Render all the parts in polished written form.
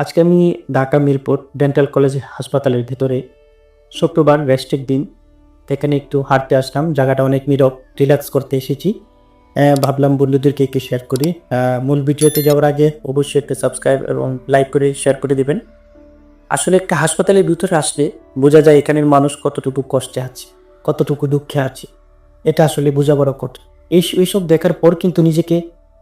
আজকে আমি Dhaka Mirpur dental college হাসপাতালের ভেতরে শুক্রবার রেস্টের দিন এখানে একটু হাঁটতে আসলাম। জায়গাটা অনেক নীরব, রিল্যাক্স করতে এসেছি। ভাবলাম বন্ধুদেরকে একটু শেয়ার করি। মূল ভিডিওতে যাওয়ার আগে অবশ্যই একটা সাবস্ক্রাইব এবং লাইক করে শেয়ার করে দেবেন। আসলে একটা হাসপাতালের ভিতরে আসলে বোঝা যায় এখানের মানুষ কতটুকু কষ্টে আছে, কতটুকু দুঃখে আছে। এটা আসলে বোঝা বড় কঠিন। এইসব দেখার পর কিন্তু নিজেকে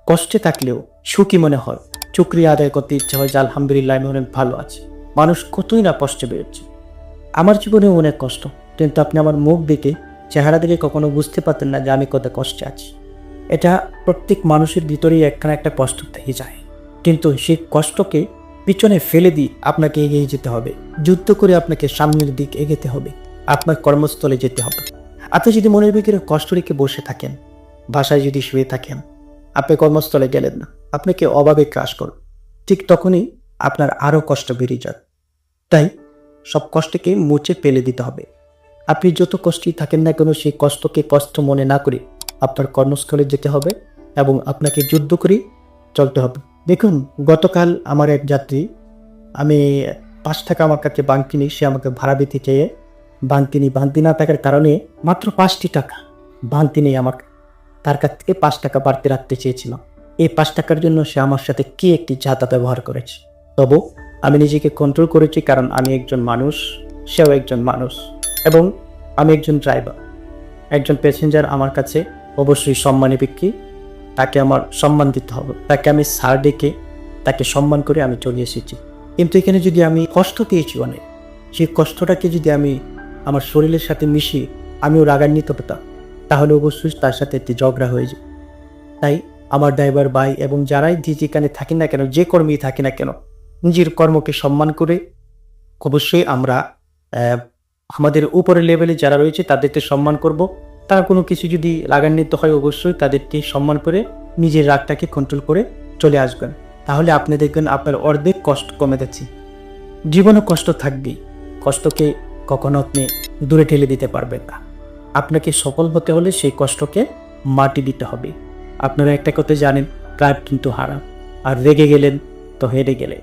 কষ্টে থাকলেও সুখী মনে হয়, শুকরিয়া আদায় করতে ইচ্ছা হয় যে আলহামদুলিল্লাহ আমি অনেক ভালো আছি। মানুষ কতই না কষ্টে বেরোচ্ছে। আমার জীবনেও অনেক কষ্ট, কিন্তু আপনি আমার মুখ দেখে, চেহারা দেখে কখনো বুঝতে পারতেন না যে আমি কত কষ্টে আছি। এটা প্রত্যেক মানুষের ভিতরেই একখানা একটা কষ্ট থেকে যায়, কিন্তু সেই কষ্টকে পিছনে ফেলে দিয়ে আপনাকে এগিয়ে যেতে হবে। যুদ্ধ করে আপনাকে সামনের দিক এগোতে হবে, আপনার কর্মস্থলে যেতে হবে। আপনি যদি মনের ভিতরে কষ্ট রেখে বসে থাকেন, বাসায় যদি শুয়ে থাকেন, আপনি কর্মস্থলে গেলেন না, আপনাকে অভাবে ক্রাশ করবে। ঠিক তখনই আপনার আরও কষ্ট বেড়ে যাবে। তাই সব কষ্টকে মুছে ফেলে দিতে হবে। আপনি যত কষ্টই থাকেন না কেন, সেই কষ্টকে কষ্ট মনে না করে আপনার কর্মস্থলে যেতে হবে এবং আপনাকে যুদ্ধ করে চলতে হবে। দেখুন, গতকাল আমার এক যাত্রী, আমি 5 টাকা আমার কাছে বাংতি নেই, সে আমাকে ভাড়া দিতে চেয়ে বাংতি না থাকার কারণে মাত্র 5টি টাকা বাংতি নেই আমার, তার কাছ থেকে 5 টাকা বাড়তি রাখতে চেয়েছিলাম। এই 5 টাকার জন্য সে আমার সাথে কি একটি জাতা ব্যবহার করেছে। তবু আমি নিজেকে কন্ট্রোল করেছি, কারণ আমি একজন মানুষ, সেও একজন মানুষ এবং আমি একজন ড্রাইভার। একজন প্যাসেঞ্জার আমার কাছে অবশ্যই সম্মানী ব্যক্তি, তাকে আমার সম্মান দিতে হবে। তাকে আমি স্যার ডেকে তাকে সম্মান করে আমি চলে এসেছি। কিন্তু এখানে যদি আমি কষ্ট পেয়েছি অনেক, সেই কষ্টটাকে যদি আমি আমার শরীরের সাথে মিশিয়ে আমিও রাগান্বিত পেতাম, তাহলে অবশ্যই তার সাথে একটি ঝগড়া হয়ে যায়। তাই আমার ড্রাইভার ভাই এবং যারাই যেখানে থাকি না কেন, যে কর্মী থাকি না কেন, নিজের কর্মকে সম্মান করে অবশ্যই আমরা আমাদের উপরের লেভেলে যারা রয়েছে তাদেরকে সম্মান করব। তারা কোনো কিছু যদি রাগান্বিত হয়, অবশ্যই তাদেরকে সম্মান করে নিজের রাগটাকে কন্ট্রোল করে চলে আসবেন। তাহলে আপনি দেখবেন আপনার অর্ধেক কষ্ট কমে যাচ্ছে। জীবনে কষ্ট থাকবেই, কষ্টকে কখনো আপনি দূরে ঠেলে দিতে পারবেন না। আপনাকে সফল হতে হলে সেই কষ্টকে মাটি দিতে হবে। আপনারা একটা কথা জানেন, প্রায় কিন্তু হারাম, আর রেগে গেলেন তো হেরে গেলে।